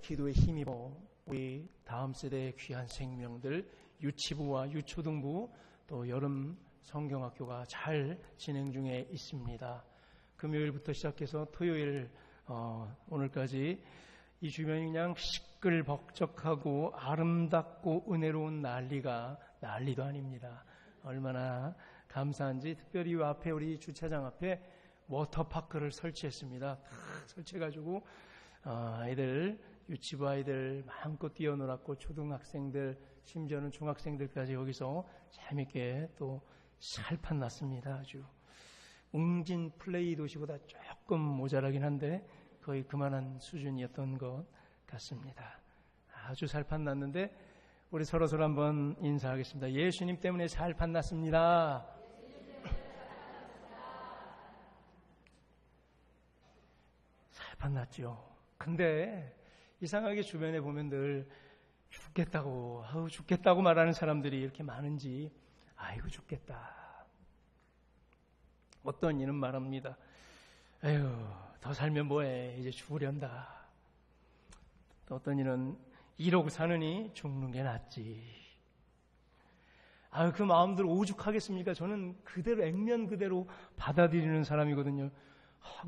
기도에 힘입어 우리 다음 세대의 귀한 생명들, 유치부와 유초등부 또 여름 성경학교가 잘 진행 중에 있습니다. 금요일부터 시작해서 토요일 오늘까지 이 주변이 그냥 시끌벅적하고 아름답고 은혜로운 난리도 아닙니다. 얼마나 감사한지. 특별히 이 앞에 우리 주차장 앞에 워터파크를 설치했습니다. 설치해가지고 아이들, 유치부 아이들 마음껏 뛰어놀았고, 초등학생들, 심지어는 중학생들까지 여기서 재밌게 또 살판 났습니다. 아주 웅진 플레이 도시보다 조금 모자라긴 한데 거의 그만한 수준이었던 것 같습니다. 아주 살판 났는데 우리 서로 한번 인사하겠습니다. 예수님 때문에 살판 났습니다. 살판 났죠. 근데 이상하게 주변에 보면 늘 죽겠다고 말하는 사람들이 이렇게 많은지, 아이고 죽겠다. 어떤 이는 말합니다. 에휴, 더 살면 뭐해, 이제 죽으련다. 또 어떤 이는 이러고 사느니 죽는 게 낫지. 아유, 그 마음들 오죽하겠습니까? 저는 그대로, 액면 그대로 받아들이는 사람이거든요.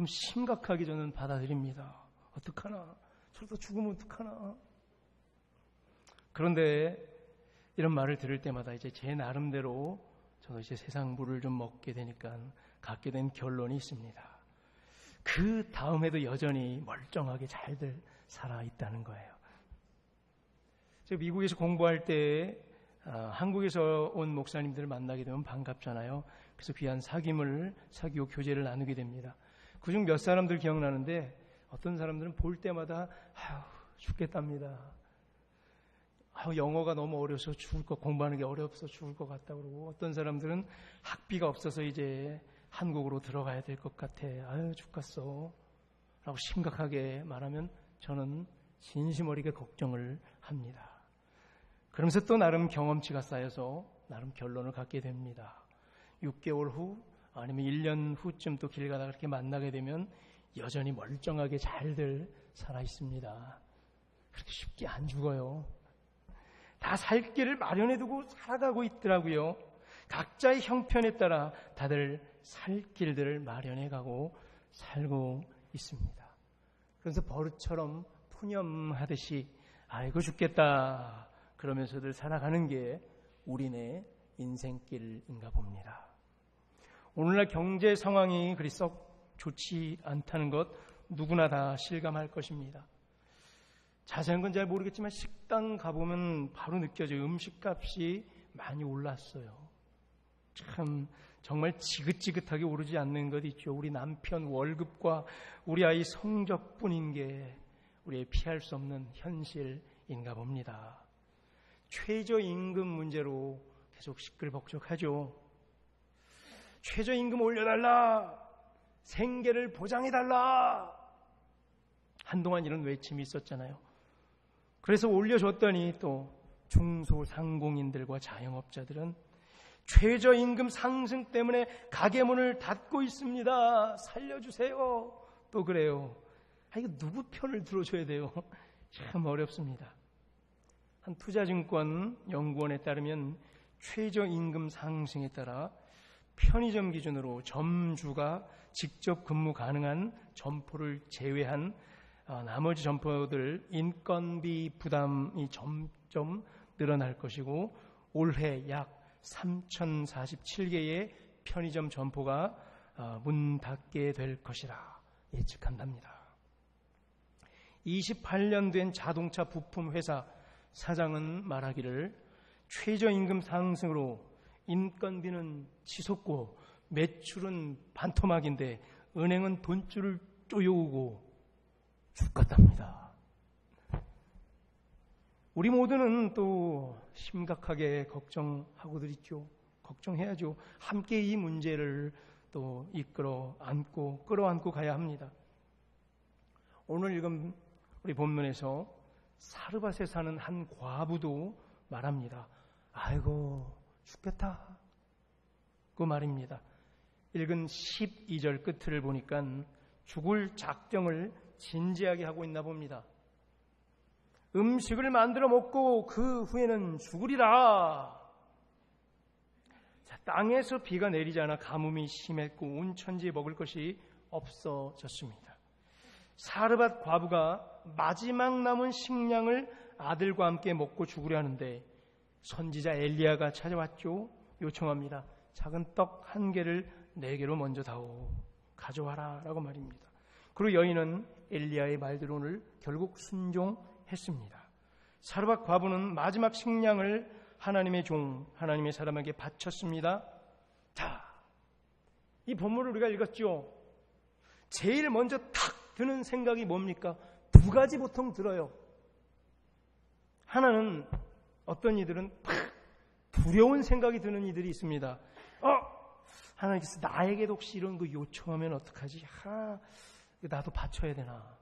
심각하게 저는 받아들입니다. 어떡하나, 저러다 죽으면 어떡하나. 그런데 이런 말을 들을 때마다 이제 제 나름대로 저도 이제 세상 물을 좀 먹게 되니까 갖게 된 결론이 있습니다. 그 다음에도 여전히 멀쩡하게 잘들 살아있다는 거예요. 제가 미국에서 공부할 때 한국에서 온 목사님들을 만나게 되면 반갑잖아요. 그래서 귀한 사귀고 교제를 나누게 됩니다. 그중 몇 사람들 기억나는데, 어떤 사람들은 볼 때마다 죽겠답니다. 영어가 너무 어려서 공부하는 게 어려워서 죽을 것 같다 그러고, 어떤 사람들은 학비가 없어서 이제 한국으로 들어가야 될 것 같아. 죽겠어 라고 심각하게 말하면 저는 진심 어리게 걱정을 합니다. 그러면서 또 나름 경험치가 쌓여서 나름 결론을 갖게 됩니다. 6개월 후 아니면 1년 후쯤 또 길 가다가 그렇게 만나게 되면 여전히 멀쩡하게 잘들 살아있습니다. 그렇게 쉽게 안 죽어요. 다 살 길을 마련해두고 살아가고 있더라고요. 각자의 형편에 따라 다들 살 길들을 마련해가고 살고 있습니다. 그래서 버릇처럼 푸념하듯이 아이고 죽겠다 그러면서들 살아가는 게 우리네 인생길인가 봅니다. 오늘날 경제 상황이 그리 썩 좋지 않다는 것 누구나 다 실감할 것입니다. 자세한 건 잘 모르겠지만 식당 가보면 바로 느껴져요. 음식값이 많이 올랐어요. 참 정말 지긋지긋하게 오르지 않는 것 있죠. 우리 남편 월급과 우리 아이 성적뿐인 게 우리의 피할 수 없는 현실인가 봅니다. 최저임금 문제로 계속 시끌벅적하죠. 최저임금 올려달라, 생계를 보장해달라, 한동안 이런 외침이 있었잖아요. 그래서 올려줬더니 또 중소상공인들과 자영업자들은 최저임금 상승 때문에 가게 문을 닫고 있습니다. 살려주세요. 또 그래요. 이거 누구 편을 들어줘야 돼요? 참 어렵습니다. 한 투자증권 연구원에 따르면 최저임금 상승에 따라 편의점 기준으로 점주가 직접 근무 가능한 점포를 제외한 나머지 점포들 인건비 부담이 점점 늘어날 것이고, 올해 약 3,047개의 편의점 점포가 문 닫게 될 것이라 예측한답니다. 28년 된 자동차 부품 회사 사장은 말하기를, 최저임금 상승으로 인건비는 치솟고 매출은 반토막인데 은행은 돈줄을 쪼여오고 죽겠답니다. 우리 모두는 또 심각하게 걱정하고들 있죠. 걱정해야죠. 함께 이 문제를 또 끌어안고 가야 합니다. 오늘 읽은 우리 본문에서 사르밧에 사는 한 과부도 말합니다. 아이고 죽겠다 그 말입니다. 읽은 12절 끝을 보니까 죽을 작정을 진지하게 하고 있나 봅니다. 음식을 만들어 먹고 그 후에는 죽으리라. 자, 땅에서 비가 내리지 않아 가뭄이 심했고 온 천지에 먹을 것이 없어졌습니다. 사르밧 과부가 마지막 남은 식량을 아들과 함께 먹고 죽으려 하는데 선지자 엘리야가 찾아왔죠. 요청합니다. 작은 떡 한 개를 내게로 먼저 다오. 가져와라 라고 말입니다. 그리고 여인은 엘리야의 말대로 오늘 결국 순종했습니다. 사르밧 과부는 마지막 식량을 하나님의 종, 하나님의 사람에게 바쳤습니다. 자, 이 본문을 우리가 읽었죠. 제일 먼저 탁 드는 생각이 뭡니까? 두 가지 보통 들어요. 하나는 어떤 이들은 두려운 생각이 드는 이들이 있습니다. 하나님께서 나에게도 혹시 이런 거 요청하면 어떡하지? 나도 바쳐야 되나?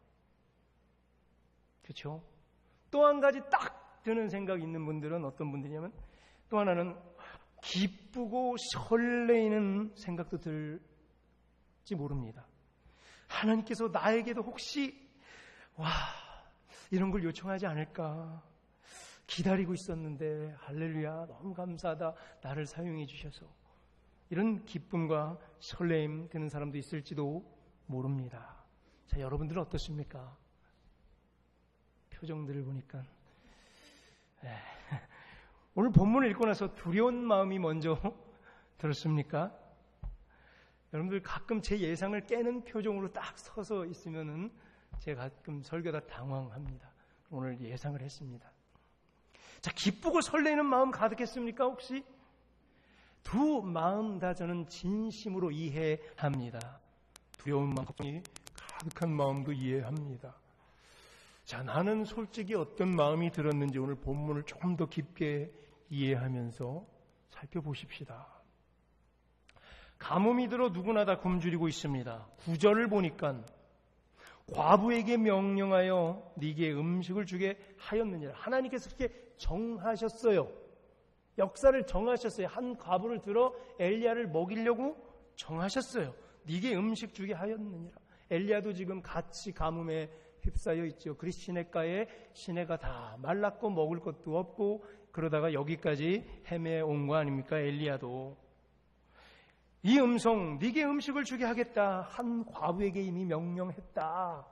그렇죠? 또 한 가지 딱 드는 생각이 있는 분들은 어떤 분들이냐면 또 하나는 기쁘고 설레이는 생각도 들지 모릅니다. 하나님께서 나에게도 혹시 이런 걸 요청하지 않을까? 기다리고 있었는데 할렐루야 너무 감사하다. 나를 사용해 주셔서 이런 기쁨과 설레임 드는 사람도 있을지도 모릅니다. 자, 여러분들은 어떻습니까? 표정들을 보니까 오늘 본문을 읽고 나서 두려운 마음이 먼저 들었습니까? 여러분들 가끔 제 예상을 깨는 표정으로 딱 서서 있으면은 제가 가끔 설교다 당황합니다. 오늘 예상을 했습니다. 자, 기쁘고 설레는 마음 가득했습니까? 혹시? 두 마음 다 저는 진심으로 이해합니다. 두려운 마음, 걱정이 가득한 마음도 이해합니다. 자, 나는 솔직히 어떤 마음이 들었는지 오늘 본문을 조금 더 깊게 이해하면서 살펴보십시다. 가뭄이 들어 누구나 다 굶주리고 있습니다. 9절을 보니까 과부에게 명령하여 네게 음식을 주게 하였느니라. 하나님께서 그렇게 정하셨어요. 역사를 정하셨어요. 한 과부를 들어 엘리야를 먹이려고 정하셨어요. 네게 음식 주게 하였느니라. 엘리야도 지금 같이 가뭄에 휩싸여 있죠. 그리스 시내가에 시내가 다 말랐고 먹을 것도 없고 그러다가 여기까지 헤매온 거 아닙니까? 엘리야도. 이 음성, 네게 음식을 주게 하겠다. 한 과부에게 이미 명령했다.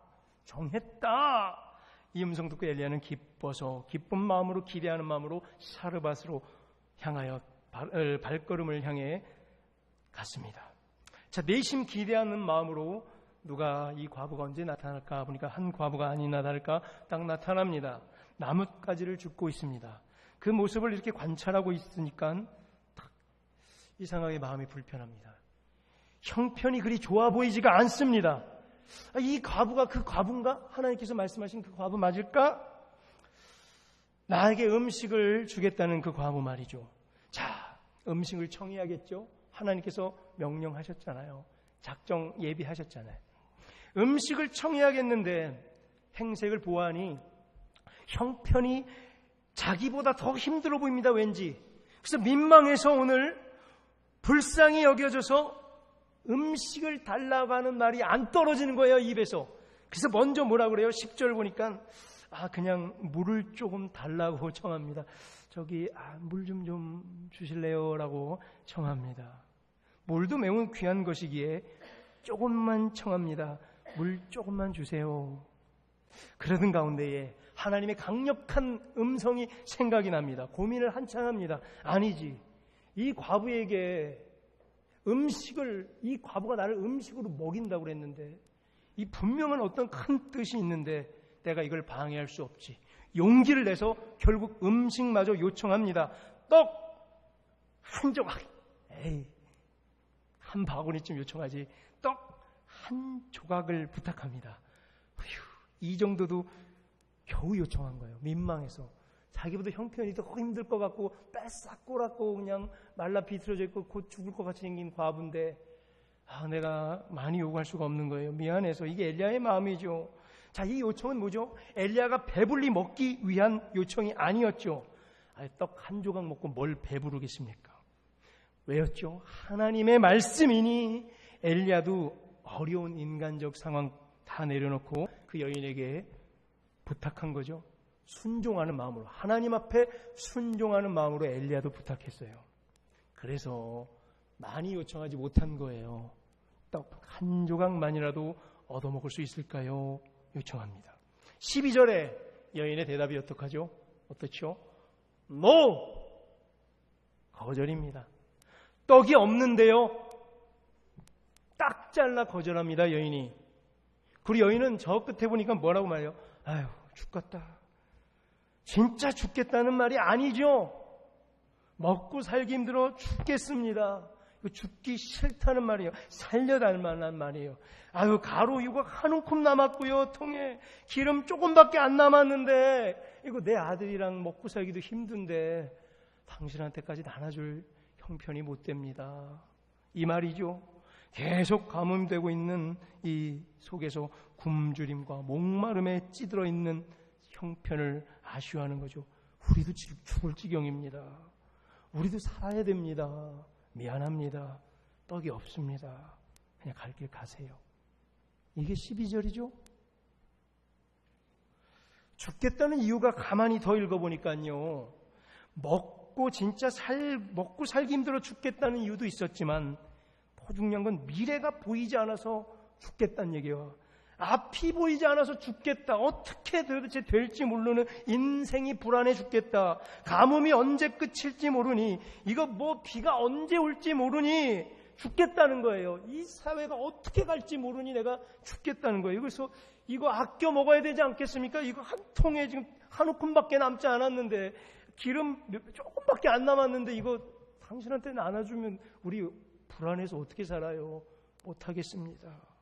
정했다. 이 음성 듣고 엘리야는 기뻐서 기쁜 마음으로 기대하는 마음으로 사르밧으로 향하여 발걸음을 향해 갔습니다. 자, 내심 기대하는 마음으로 누가 이 과부가 언제 나타날까 보니까 한 과부가 아니나 다를까 딱 나타납니다. 나뭇가지를 줍고 있습니다. 그 모습을 이렇게 관찰하고 있으니까 이상하게 마음이 불편합니다. 형편이 그리 좋아 보이지가 않습니다. 이 과부가 그 과부인가? 하나님께서 말씀하신 그 과부 맞을까? 나에게 음식을 주겠다는 그 과부 말이죠. 자, 음식을 청해야겠죠? 하나님께서 명령하셨잖아요. 작정 예비하셨잖아요. 음식을 청해야겠는데 행색을 보아하니 형편이 자기보다 더 힘들어 보입니다. 왠지. 그래서 민망해서 오늘 불쌍히 여겨져서 음식을 달라고 하는 말이 안 떨어지는 거예요, 입에서. 그래서 먼저 뭐라 그래요? 10절 보니까 그냥 물을 조금 달라고 청합니다. 저기 물 좀 주실래요? 라고 청합니다. 물도 매우 귀한 것이기에 조금만 청합니다. 물 조금만 주세요. 그러던 가운데에 하나님의 강력한 음성이 생각이 납니다. 고민을 한참 합니다. 아니지. 이 과부에게 이 과부가 나를 음식으로 먹인다고 그랬는데 이 분명한 어떤 큰 뜻이 있는데 내가 이걸 방해할 수 없지. 용기를 내서 결국 음식마저 요청합니다. 떡 한 조각. 한 바구니쯤 요청하지. 떡 한 조각을 부탁합니다. 이 정도도 겨우 요청한 거예요. 민망해서. 자기보다 형편이 더 힘들 것 같고 뺏싹 꼬랐고 그냥 말라 비틀어져 있고 곧 죽을 것 같이 생긴 과부인데 내가 많이 요구할 수가 없는 거예요. 미안해서. 이게 엘리야의 마음이죠. 자, 이 요청은 뭐죠? 엘리야가 배불리 먹기 위한 요청이 아니었죠. 떡 한 조각 먹고 뭘 배부르겠습니까? 왜였죠? 하나님의 말씀이니 엘리야도 어려운 인간적 상황 다 내려놓고 그 여인에게 부탁한 거죠. 순종하는 마음으로, 하나님 앞에 순종하는 마음으로 엘리야도 부탁했어요. 그래서 많이 요청하지 못한 거예요. 떡 한 조각만이라도 얻어먹을 수 있을까요? 요청합니다. 12절에 여인의 대답이 어떡하죠? 어떻죠? No! 거절입니다. 떡이 없는데요. 딱 잘라 거절합니다, 여인이. 그리고 여인은 저 끝에 보니까 뭐라고 말해요? 아유, 죽겠다. 진짜 죽겠다는 말이 아니죠. 먹고 살기 힘들어 죽겠습니다. 죽기 싫다는 말이에요. 살려달 만한 말이에요. 아유, 가루 이거 한 움큼 남았고요. 통에 기름 조금밖에 안 남았는데 이거 내 아들이랑 먹고 살기도 힘든데 당신한테까지 나눠줄 형편이 못 됩니다. 이 말이죠. 계속 가뭄되고 있는 이 속에서 굶주림과 목마름에 찌들어 있는 형편을 아쉬워하는 거죠. 우리도 죽을 지경입니다. 우리도 살아야 됩니다. 미안합니다. 떡이 없습니다. 그냥 갈 길 가세요. 이게 12절이죠. 죽겠다는 이유가 가만히 더 읽어보니까요. 먹고 살기 힘들어 죽겠다는 이유도 있었지만 더 중요한 건 미래가 보이지 않아서 죽겠다는 얘기예요. 앞이 보이지 않아서 죽겠다. 어떻게 도대체 될지 모르는 인생이 불안해 죽겠다. 가뭄이 언제 끝일지 모르니, 이거 뭐 비가 언제 올지 모르니 죽겠다는 거예요. 이 사회가 어떻게 갈지 모르니 내가 죽겠다는 거예요. 그래서 이거 아껴 먹어야 되지 않겠습니까? 이거 한 통에 지금 한 움큼밖에 남지 않았는데, 기름 조금밖에 안 남았는데 이거 당신한테 나눠주면 우리 불안해서 어떻게 살아요? 못하겠습니다.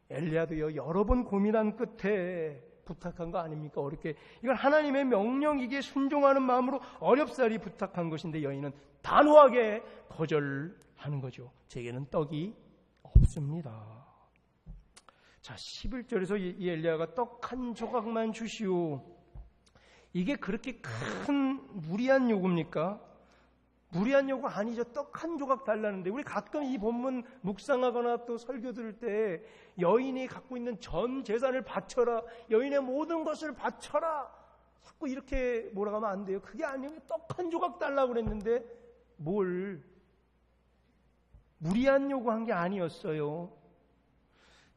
엘리야도요, 여러 번 고민한 끝에 부탁한 거 아닙니까? 어렵게. 이건 하나님의 명령이기에 순종하는 마음으로 어렵사리 부탁한 것인데 여인은 단호하게 거절하는 거죠. 제게는 떡이 없습니다. 자, 11절에서 이 엘리야가 떡 한 조각만 주시오. 이게 그렇게 큰 무리한 요구입니까? 무리한 요구 아니죠. 떡 한 조각 달라는데, 우리 가끔 이 본문 묵상하거나 또 설교 들을 때 여인이 갖고 있는 전 재산을 바쳐라, 여인의 모든 것을 바쳐라, 자꾸 이렇게 뭐라고 하면 안 돼요. 그게 아니면 떡 한 조각 달라고 그랬는데 뭘 무리한 요구한 게 아니었어요.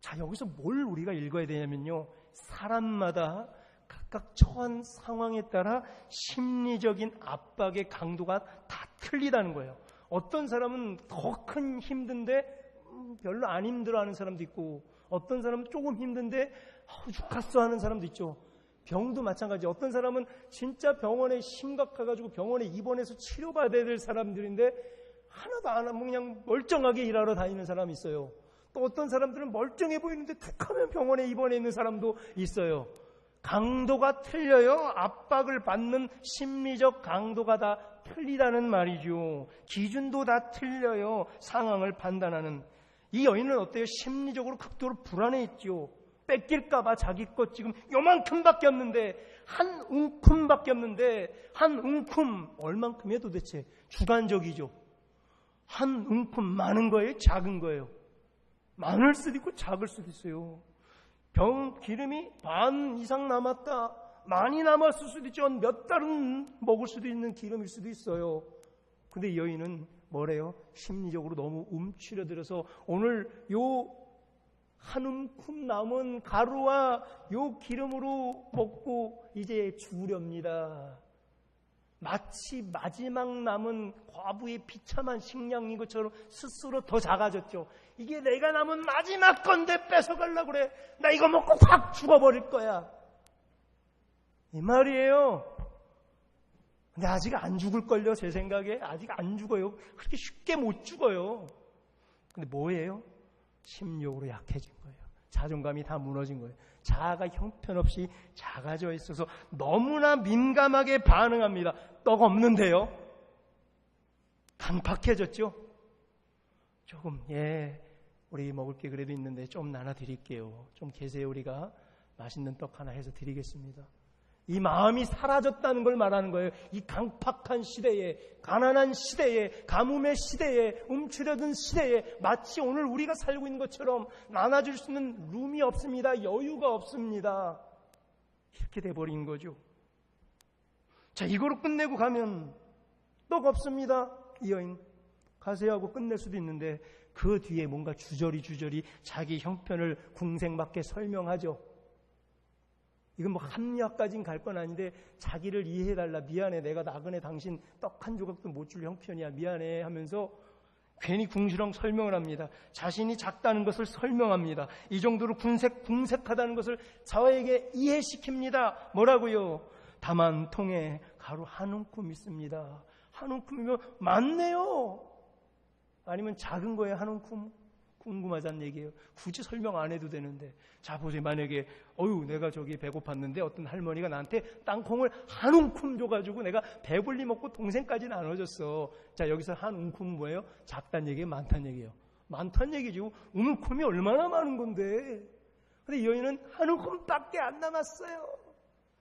자, 여기서 뭘 우리가 읽어야 되냐면요, 사람마다 각각 처한 상황에 따라 심리적인 압박의 강도가 다 틀리다는 거예요. 어떤 사람은 더 큰 힘든데 별로 안 힘들어하는 사람도 있고, 어떤 사람은 조금 힘든데 죽겠어 하는 사람도 있죠. 병도 마찬가지. 어떤 사람은 진짜 병원에 심각해가지고 병원에 입원해서 치료받아야 될 사람들인데 하나도 안 하면 그냥 멀쩡하게 일하러 다니는 사람이 있어요. 또 어떤 사람들은 멀쩡해 보이는데 툭하면 병원에 입원해 있는 사람도 있어요. 강도가 틀려요. 압박을 받는 심리적 강도가 다 틀리다는 말이죠. 기준도 다 틀려요. 상황을 판단하는. 이 여인은 어때요? 심리적으로 극도로 불안해했죠. 뺏길까봐 자기 것 지금 요만큼밖에 없는데, 한 웅큼밖에 없는데, 한 웅큼 얼만큼이에요 도대체? 주관적이죠. 한 웅큼 많은 거예요? 작은 거예요? 많을 수도 있고 작을 수도 있어요. 기름이 반 이상 남았다, 많이 남았을 수도 있죠. 몇 달은 먹을 수도 있는 기름일 수도 있어요. 근데 여인은 뭐래요? 심리적으로 너무 움츠려들어서 오늘 요 한 움큼 남은 가루와 요 기름으로 먹고 이제 죽으렵니다. 마치 마지막 남은 과부의 비참한 식량인 것처럼 스스로 더 작아졌죠. 이게 내가 남은 마지막 건데 뺏어가려고 그래. 나 이거 먹고 확 죽어버릴 거야. 이 말이에요. 근데 아직 안 죽을걸요, 제 생각에. 아직 안 죽어요. 그렇게 쉽게 못 죽어요. 근데 뭐예요? 심리적으로 약해진 거예요. 자존감이 다 무너진 거예요. 자아가 형편없이 작아져 있어서 너무나 민감하게 반응합니다. 떡 없는데요? 강팍해졌죠? 조금, 우리 먹을 게 그래도 있는데 좀 나눠드릴게요. 좀 계세요. 우리가 맛있는 떡 하나 해서 드리겠습니다. 이 마음이 사라졌다는 걸 말하는 거예요. 이 강팍한 시대에, 가난한 시대에, 가뭄의 시대에, 움츠려든 시대에 마치 오늘 우리가 살고 있는 것처럼 나눠줄 수 있는 룸이 없습니다. 여유가 없습니다. 그렇게 돼버린 거죠. 자, 이거로 끝내고 가면 떡 없습니다. 이 여인 가세요 하고 끝낼 수도 있는데 그 뒤에 뭔가 주저리 자기 형편을 궁색맞게 설명하죠. 이건 뭐 합리화까지는 갈 건 아닌데 자기를 이해해달라, 미안해, 내가 나그네 당신 떡 한 조각도 못 줄 형편이야, 미안해 하면서 괜히 궁시렁 설명을 합니다. 자신이 작다는 것을 설명합니다. 이 정도로 궁색하다는 것을 저에게 이해시킵니다. 뭐라고요? 다만 통에 가루 한 움큼 있습니다. 한 움큼이면 많네요. 아니면 작은 거에 한 움큼? 궁금하다는 얘기예요. 굳이 설명 안 해도 되는데. 자, 보세요. 만약에 내가 저기 배고팠는데 어떤 할머니가 나한테 땅콩을 한 움큼 줘가지고 내가 배불리 먹고 동생까지 나눠줬어. 자, 여기서 한 움큼은 뭐예요? 작다는 얘기예요? 많다는 얘기예요? 많다는 얘기죠. 움큼이 얼마나 많은 건데. 근데 이 여인은 한 움큼밖에 안 남았어요.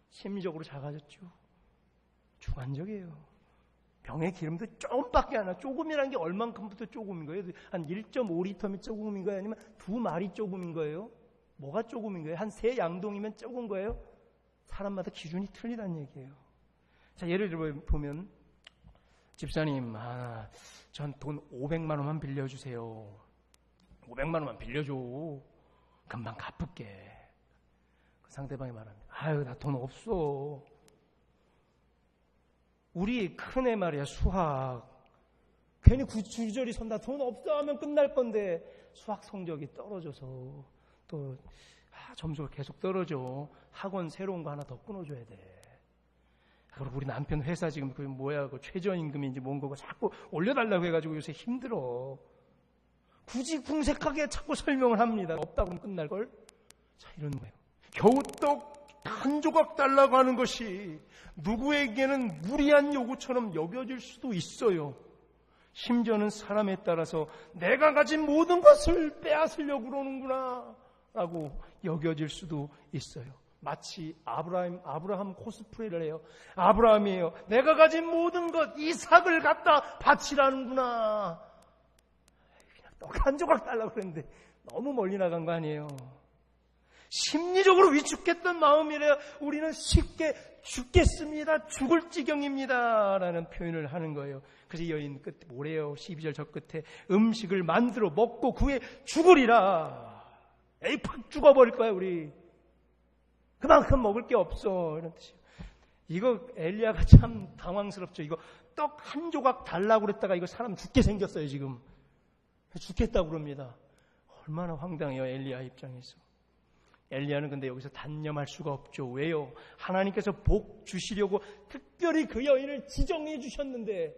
심리적으로 작아졌죠. 주관적이에요. 병의 기름도 조금밖에 안 나. 조금이라는 게 얼만큼부터 조금인 거예요? 한 1.5리터면 조금인 거예요? 아니면 2마리 조금인 거예요? 뭐가 조금인 거예요? 한 3양동이면 조금 거예요? 사람마다 기준이 틀리다는 얘기예요. 자, 예를 들어 보면 집사님, 전 돈 500만 원만 빌려주세요. 500만 원만 빌려줘. 금방 갚을게. 그 상대방이 말합니다. 나 돈 없어. 우리 큰애 말이야, 수학. 괜히 주저리 선다. 돈 없어 하면 끝날 건데 수학 성적이 떨어져서 또 점수가 계속 떨어져. 학원 새로운 거 하나 더 끊어줘야 돼. 그리고 우리 남편 회사 지금 그 최저임금인지 뭔가 자꾸 올려달라고 해가지고 요새 힘들어. 굳이 궁색하게 자꾸 설명을 합니다. 없다고 하면 끝날걸? 자, 이런 거예요. 겨우 떡 한 조각 달라고 하는 것이 누구에게는 무리한 요구처럼 여겨질 수도 있어요. 심지어는 사람에 따라서 내가 가진 모든 것을 빼앗으려고 그러는구나 라고 여겨질 수도 있어요. 마치 아브라함 코스프레를 해요. 아브라함이에요. 내가 가진 모든 것 이삭을 갖다 바치라는구나. 그냥 떡 한 조각 달라고 그랬는데 너무 멀리 나간 거 아니에요. 심리적으로 위축했던 마음이래요. 우리는 쉽게 죽겠습니다. 죽을 지경입니다. 라는 표현을 하는 거예요. 그래서 여인 끝에 뭐래요? 12절 저 끝에 음식을 만들어 먹고 그에 죽으리라. 팍 죽어버릴 거야 우리. 그만큼 먹을 게 없어. 이런 뜻이에요. 이거 엘리야가 참 당황스럽죠. 이거 떡 한 조각 달라고 그랬다가 이거 사람 죽게 생겼어요 지금. 죽겠다고 그럽니다. 얼마나 황당해요 엘리야 입장에서. 엘리야는 근데 여기서 단념할 수가 없죠. 왜요? 하나님께서 복 주시려고 특별히 그 여인을 지정해 주셨는데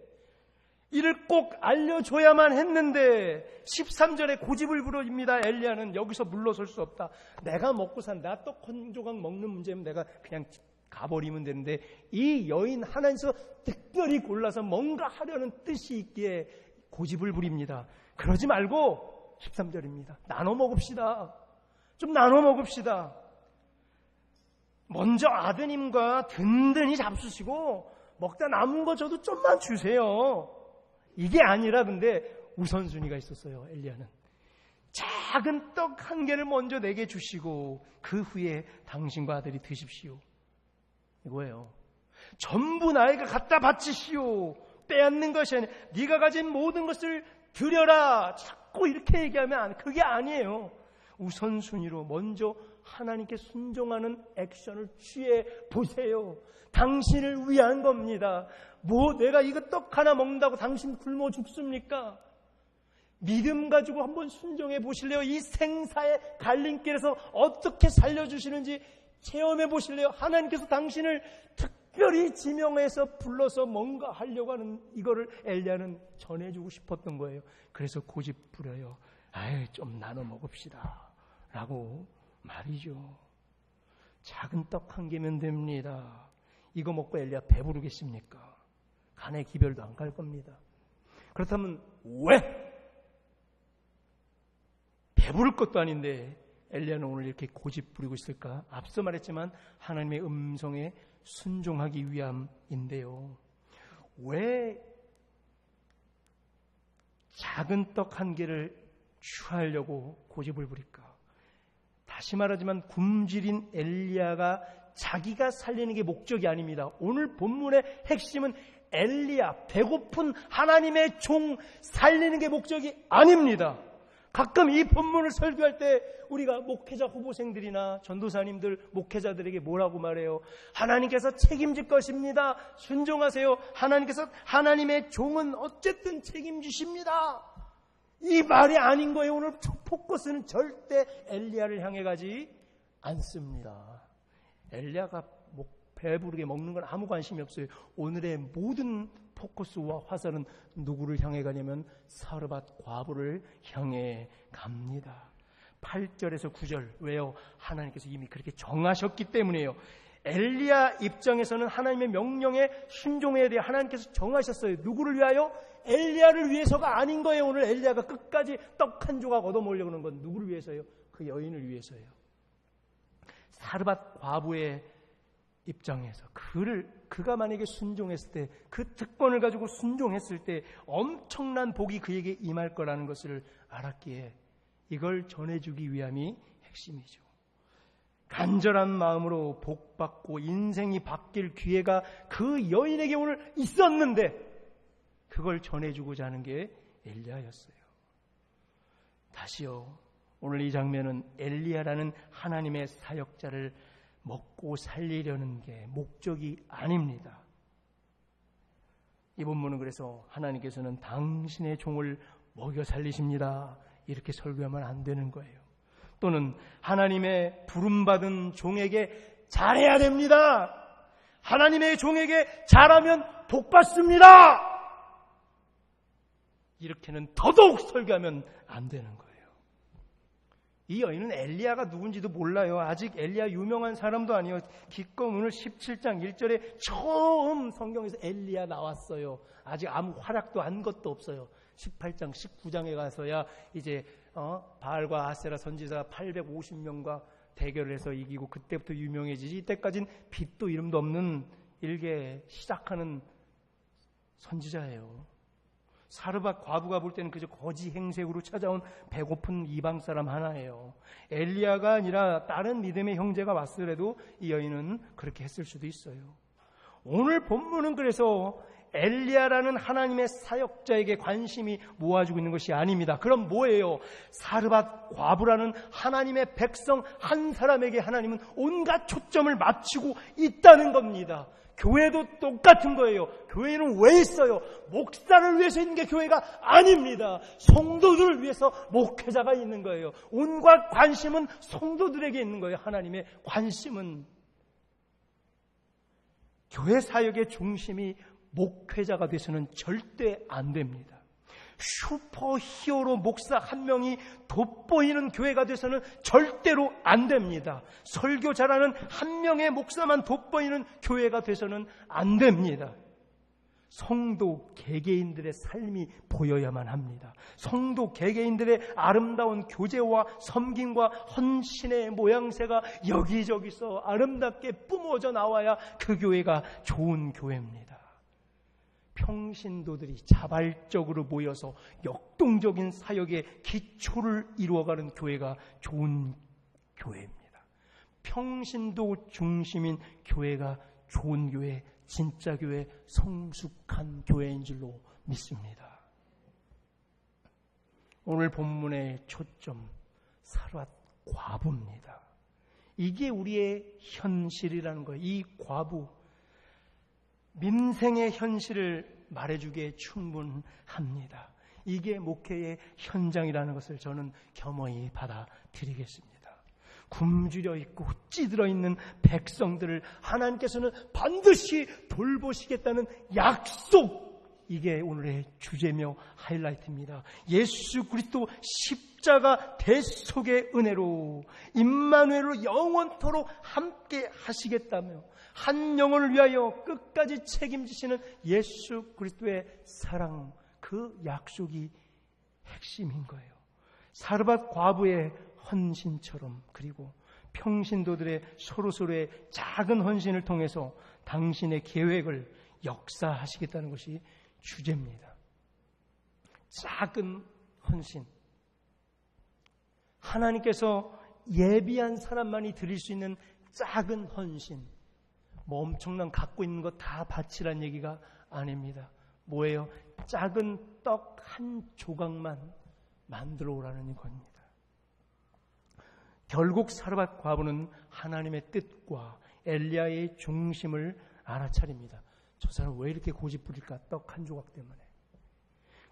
이를 꼭 알려줘야만 했는데 13절에 고집을 부립니다. 엘리야는 여기서 물러설 수 없다. 내가 먹고 산다. 떡 한 조각 먹는 문제면 내가 그냥 가버리면 되는데 이 여인 하나님께서 특별히 골라서 뭔가 하려는 뜻이 있기에 고집을 부립니다. 그러지 말고 13절입니다. 나눠 먹읍시다. 좀 나눠 먹읍시다. 먼저 아드님과 든든히 잡수시고 먹다 남은 거 저도 좀만 주세요. 이게 아니라 근데 우선순위가 있었어요. 엘리야는 작은 떡 한 개를 먼저 내게 주시고 그 후에 당신과 아들이 드십시오. 이거예요. 전부 나에게 갖다 바치시오. 빼앗는 것이 아니라 네가 가진 모든 것을 드려라. 자꾸 이렇게 얘기하면 그게 아니에요. 우선순위로 먼저 하나님께 순종하는 액션을 취해 보세요. 당신을 위한 겁니다. 내가 이거 떡 하나 먹는다고 당신 굶어 죽습니까? 믿음 가지고 한번 순종해 보실래요? 이 생사의 갈림길에서 어떻게 살려주시는지 체험해 보실래요? 하나님께서 당신을 특별히 지명해서 불러서 뭔가 하려고 하는 이거를 엘리야는 전해주고 싶었던 거예요. 그래서 고집 부려요. 좀 나눠 먹읍시다 라고 말이죠. 작은 떡 한 개면 됩니다. 이거 먹고 엘리야 배부르겠습니까? 간의 기별도 안 갈 겁니다. 그렇다면 왜? 배부를 것도 아닌데 엘리야는 오늘 이렇게 고집 부리고 있을까? 앞서 말했지만 하나님의 음성에 순종하기 위함인데요. 왜 작은 떡 한 개를 취하려고 고집을 부릴까? 다시 말하지만 굶주린 엘리야가 자기가 살리는 게 목적이 아닙니다. 오늘 본문의 핵심은 엘리야, 배고픈 하나님의 종 살리는 게 목적이 아닙니다. 가끔 이 본문을 설교할 때 우리가 목회자 후보생들이나 전도사님들, 목회자들에게 뭐라고 말해요? 하나님께서 책임질 것입니다. 순종하세요. 하나님의 종은 어쨌든 책임지십니다. 이 말이 아닌 거예요. 오늘 포커스는 절대 엘리야를 향해 가지 않습니다. 엘리야가 배부르게 먹는 건 아무 관심이 없어요. 오늘의 모든 포커스와 화살은 누구를 향해 가냐면 사르밧 과부를 향해 갑니다. 8절에서 9절. 왜요? 하나님께서 이미 그렇게 정하셨기 때문이에요. 엘리야 입장에서는 하나님의 명령에 순종해야 돼요. 하나님께서 정하셨어요. 누구를 위하여? 엘리야를 위해서가 아닌 거예요. 오늘 엘리야가 끝까지 떡 한 조각 얻어먹으려고 하는 건 누구를 위해서요? 그 여인을 위해서예요. 사르밧 과부의 입장에서 그가 만약에 순종했을 때, 그 특권을 가지고 순종했을 때 엄청난 복이 그에게 임할 거라는 것을 알았기에 이걸 전해주기 위함이 핵심이죠. 간절한 마음으로 복받고 인생이 바뀔 기회가 그 여인에게 오늘 있었는데 그걸 전해주고자 하는 게 엘리야였어요. 다시요, 오늘 이 장면은 엘리야라는 하나님의 사역자를 먹고 살리려는 게 목적이 아닙니다. 이 본문은 그래서 하나님께서는 당신의 종을 먹여 살리십니다, 이렇게 설교하면 안 되는 거예요. 또는 하나님의 부름받은 종에게 잘해야 됩니다. 하나님의 종에게 잘하면 복받습니다. 이렇게는 더더욱 설교하면 안 되는 거예요. 이 여인은 엘리야가 누군지도 몰라요. 아직 엘리야 유명한 사람도 아니에요. 기껏 오늘 17장 1절에 처음 성경에서 엘리야 나왔어요. 아직 아무 활약도 한 것도 없어요. 18장 19장에 가서야 이제 바알과 아세라 선지자 850명과 대결을 해서 이기고 그때부터 유명해지지, 이때까지는 빛도 이름도 없는 일개 시작하는 선지자예요. 사르밧 과부가 볼 때는 그저 거지 행색으로 찾아온 배고픈 이방 사람 하나예요. 엘리야가 아니라 다른 믿음의 형제가 왔으래도 이 여인은 그렇게 했을 수도 있어요. 오늘 본문은 그래서 엘리야라는 하나님의 사역자에게 관심이 모아지고 있는 것이 아닙니다. 그럼 뭐예요? 사르밧 과부라는 하나님의 백성 한 사람에게 하나님은 온갖 초점을 맞추고 있다는 겁니다. 교회도 똑같은 거예요. 교회는 왜 있어요? 목사를 위해서 있는 게 교회가 아닙니다. 성도들을 위해서 목회자가 있는 거예요. 온갖 관심은 성도들에게 있는 거예요. 하나님의 관심은. 교회 사역의 중심이 목회자가 돼서는 절대 안 됩니다. 슈퍼히어로 목사 한 명이 돋보이는 교회가 돼서는 절대로 안 됩니다. 설교 잘하는 한 명의 목사만 돋보이는 교회가 돼서는 안 됩니다. 성도 개개인들의 삶이 보여야만 합니다. 성도 개개인들의 아름다운 교제와 섬김과 헌신의 모양새가 여기저기서 아름답게 뿜어져 나와야 그 교회가 좋은 교회입니다. 평신도들이 자발적으로 모여서 역동적인 사역의 기초를 이루어가는 교회가 좋은 교회입니다. 평신도 중심인 교회가 좋은 교회, 진짜 교회, 성숙한 교회인 줄로 믿습니다. 오늘 본문의 초점, 사르밧 과부입니다. 이게 우리의 현실이라는 거예요. 이 과부, 민생의 현실을 말해주기에 충분합니다. 이게 목회의 현장이라는 것을 저는 겸허히 받아들이겠습니다. 굶주려 있고 찌들어 있는 백성들을 하나님께서는 반드시 돌보시겠다는 약속, 이게 오늘의 주제며 하이라이트입니다. 예수 그리스도 십자가 대속의 은혜로 임마누엘로 영원토록 함께 하시겠다며 한 영혼을 위하여 끝까지 책임지시는 예수 그리스도의 사랑, 그 약속이 핵심인 거예요. 사르밧 과부의 헌신처럼, 그리고 평신도들의 서로서로의 작은 헌신을 통해서 당신의 계획을 역사하시겠다는 것이 주제입니다. 작은 헌신. 하나님께서 예비한 사람만이 드릴 수 있는 작은 헌신, 뭐 엄청난 갖고 있는 거 다 바치란 얘기가 아닙니다. 뭐예요? 작은 떡 한 조각만 만들어 오라는 겁니다. 결국 사르밧 과부는 하나님의 뜻과 엘리야의 중심을 알아차립니다. 저 사람 왜 이렇게 고집부릴까? 떡 한 조각 때문에.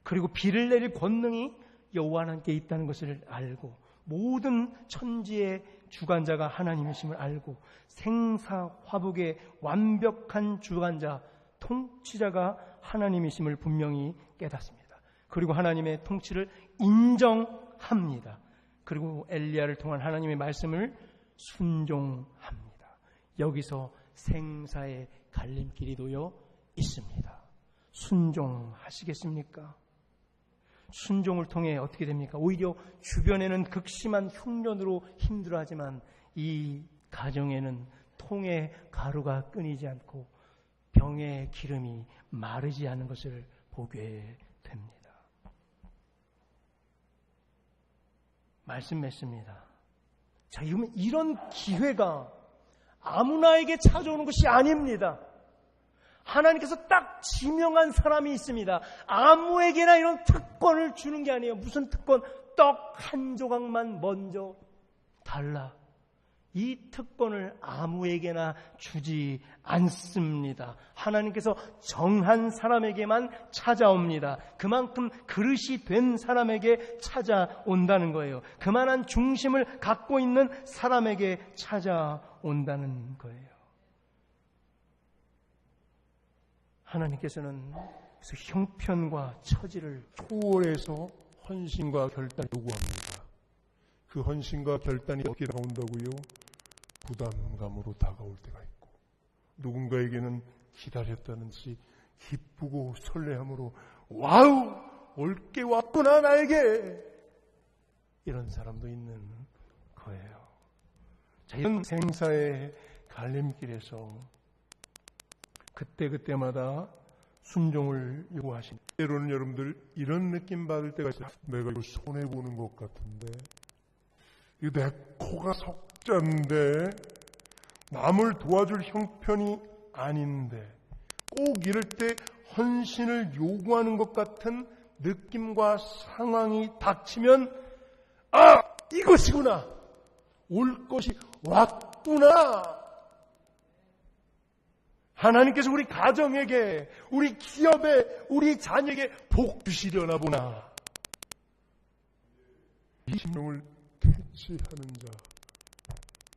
그리고 비를 내릴 권능이 여호와 하나님께 있다는 것을 알고, 모든 천지의 주관자가 하나님이심을 알고, 생사화복의 완벽한 주관자, 통치자가 하나님이심을 분명히 깨닫습니다. 그리고 하나님의 통치를 인정합니다. 그리고 엘리야를 통한 하나님의 말씀을 순종합니다. 여기서 생사의 갈림길이 놓여 있습니다. 순종하시겠습니까? 순종을 통해 어떻게 됩니까? 오히려 주변에는 극심한 흉년으로 힘들어하지만 이 가정에는 통의 가루가 끊이지 않고 병의 기름이 마르지 않은 것을 보게 됩니다. 말씀 맺습니다. 자, 이런 기회가 아무나에게 찾아오는 것이 아닙니다. 하나님께서 딱 지명한 사람이 있습니다. 아무에게나 이런 특권을 주는 게 아니에요. 무슨 특권? 떡 한 조각만 먼저 달라. 이 특권을 아무에게나 주지 않습니다. 하나님께서 정한 사람에게만 찾아옵니다. 그만큼 그릇이 된 사람에게 찾아온다는 거예요. 그만한 중심을 갖고 있는 사람에게 찾아온다는 거예요. 하나님께서는 형편과 처지를 초월해서 헌신과 결단을 요구합니다. 그 헌신과 결단이 어떻게 다가온다고요? 부담감으로 다가올 때가 있고, 누군가에게는 기다렸다는 듯이 기쁘고 설레함으로 와우! 올게 왔구나 나에게! 이런 사람도 있는 거예요. 자, 이런 생사의 갈림길에서 그때마다 순종을 요구하신, 때로는 여러분들 이런 느낌 받을 때가 있어요. 내가 이거 손해보는 것 같은데, 이거 내 코가 석자인데, 남을 도와줄 형편이 아닌데, 꼭 이럴 때 헌신을 요구하는 것 같은 느낌과 상황이 닥치면, 아! 이것이구나! 올 것이 왔구나! 하나님께서 우리 가정에게, 우리 기업에, 우리 자녀에게 복 주시려나 보나. 이 심령을 퇴치하는 자,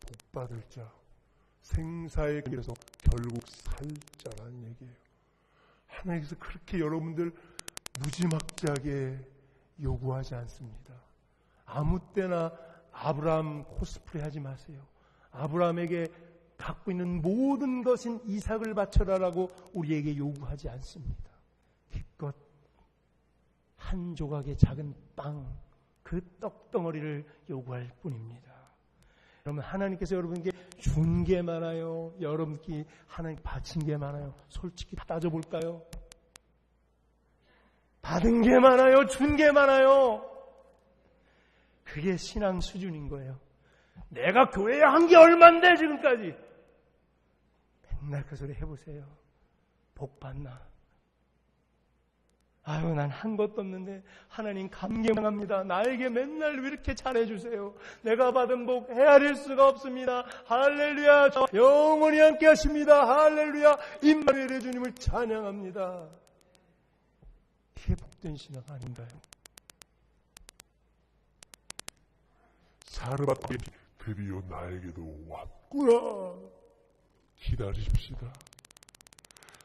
복 받을 자, 생사의 길에서 결국 살 자라는 얘기예요. 하나님께서 그렇게 여러분들 무지막지하게 요구하지 않습니다. 아무 때나 아브라함 코스프레 하지 마세요. 아브라함에게 갖고 있는 모든 것인 이삭을 바쳐라라고 우리에게 요구하지 않습니다. 기껏 한 조각의 작은 빵, 그 떡덩어리를 요구할 뿐입니다. 여러분, 하나님께서 여러분께 준 게 많아요? 여러분께 하나님 바친 게 많아요? 솔직히 따져볼까요? 받은 게 많아요? 준 게 많아요? 그게 신앙 수준인 거예요. 내가 교회에 한 게 얼만데 지금까지? 맨날 그 소리 해보세요. 복 받나? 아유, 난 한 것도 없는데 하나님 감개합니다. 나에게 맨날 왜 이렇게 잘해주세요? 내가 받은 복 헤아릴 수가 없습니다. 할렐루야, 저 영원히 함께 하십니다. 할렐루야, 임마누엘의 주님을 찬양합니다. 이게 복된 신앙 아닌가요? 사르밧 드디어 나에게도 왔구나. 기다리십시다.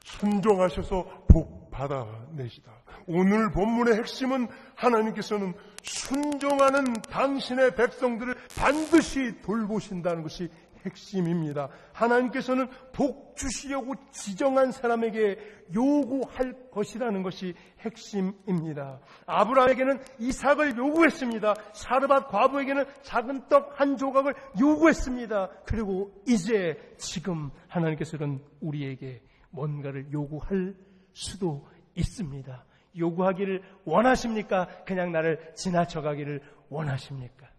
순종하셔서 복 받아내시다. 오늘 본문의 핵심은 하나님께서는 순종하는 당신의 백성들을 반드시 돌보신다는 것이 핵심입니다. 하나님께서는 복 주시려고 지정한 사람에게 요구할 것이라는 것이 핵심입니다. 아브라함에게는 이삭을 요구했습니다. 사르밧 과부에게는 작은 떡 한 조각을 요구했습니다. 그리고 이제 지금 하나님께서는 우리에게 뭔가를 요구할 수도 있습니다. 요구하기를 원하십니까? 그냥 나를 지나쳐가기를 원하십니까?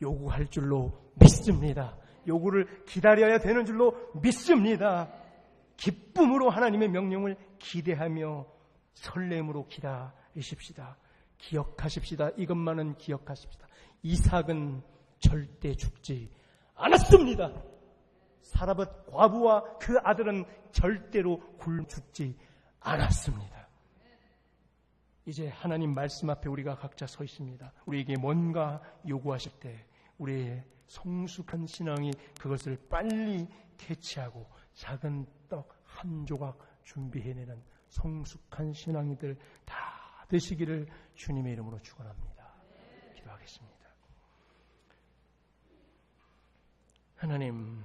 요구할 줄로 믿습니다. 요구를 기다려야 되는 줄로 믿습니다. 기쁨으로 하나님의 명령을 기대하며 설렘으로 기다리십시다. 기억하십시다. 이것만은 기억하십시다. 이삭은 절대 죽지 않았습니다. 사라밧 과부와 그 아들은 절대로 죽지 않았습니다. 이제 하나님 말씀 앞에 우리가 각자 서 있습니다. 우리에게 뭔가 요구하실 때 우리의 성숙한 신앙이 그것을 빨리 캐치하고 작은 떡 한 조각 준비해내는 성숙한 신앙이들 다 되시기를 주님의 이름으로 축원합니다. 기도하겠습니다. 하나님,